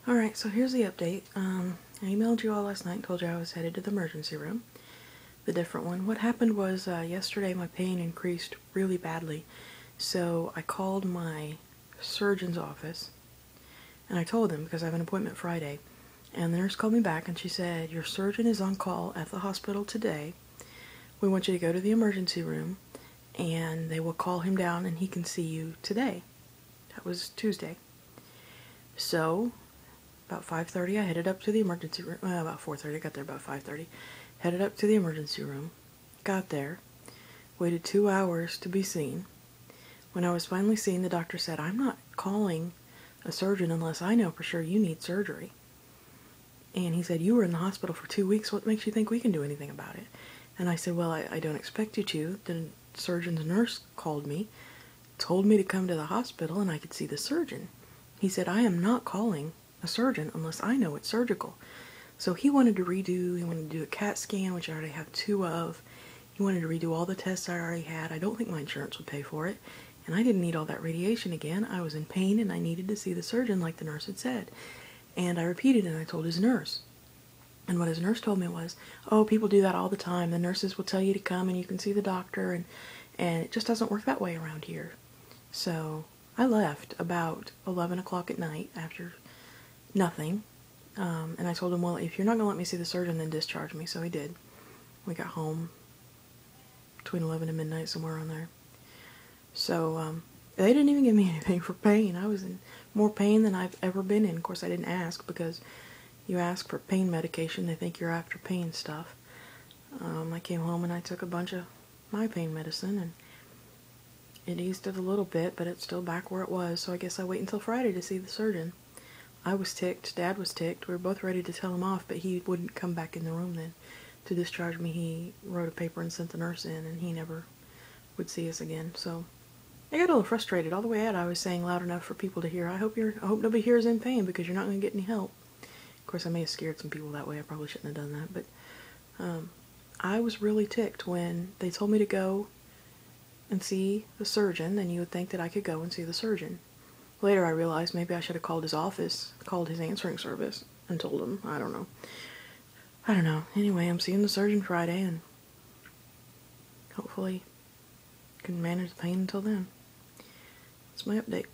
Alright, so here's the update. I emailed you all last night and told you I was headed to the emergency room. The different one. What happened was yesterday my pain increased really badly. So I called my surgeon's office and I told them because I have an appointment Friday. And the nurse called me back and she said, "Your surgeon is on call at the hospital today. We want you to go to the emergency room and they will call him down and he can see you today." That was Tuesday. So about 5:30 I headed up to the emergency room. About 4:30, I got there about 5:30. Headed up to the emergency room. Got there. Waited 2 hours to be seen. When I was finally seen, the doctor said, "I'm not calling a surgeon unless I know for sure you need surgery." And he said, "You were in the hospital for 2 weeks. What makes you think we can do anything about it?" And I said, "Well, I don't expect you to. The surgeon's nurse called me, told me to come to the hospital and I could see the surgeon." He said, "I am not calling a surgeon unless I know it's surgical." So he wanted to do a CAT scan, which I already have 2 of. He wanted to redo all the tests I already had. I don't think my insurance would pay for it. And I didn't need all that radiation again. I was in pain and I needed to see the surgeon like the nurse had said. And I repeated and I told his nurse. And what his nurse told me was, "Oh, people do that all the time. The nurses will tell you to come and you can see the doctor, and it just doesn't work that way around here." So I left about 11 o'clock at night after nothing. And I told him, "Well, if you're not going to let me see the surgeon, then discharge me." So he did. We got home between 11 and midnight, somewhere around there. So they didn't even give me anything for pain. I was in more pain than I've ever been in. Of course, I didn't ask because you ask for pain medication, they think you're after pain stuff. I came home and I took a bunch of my pain medicine, and it eased it a little bit, but it's still back where it was. So I guess I wait until Friday to see the surgeon. I was ticked. Dad was ticked. We were both ready to tell him off, but he wouldn't come back in the room then to discharge me. He wrote a paper and sent the nurse in, and he never would see us again. So I got a little frustrated. All the way out, I was saying loud enough for people to hear, I hope nobody here is in pain because you're not going to get any help." Of course, I may have scared some people that way. I probably shouldn't have done that, but I was really ticked when they told me to go and see the surgeon. Then you would think that I could go and see the surgeon. Later I realized maybe I should have called his office, called his answering service, and told him. I don't know. Anyway, I'm seeing the surgeon Friday, and hopefully can manage the pain until then. That's my update.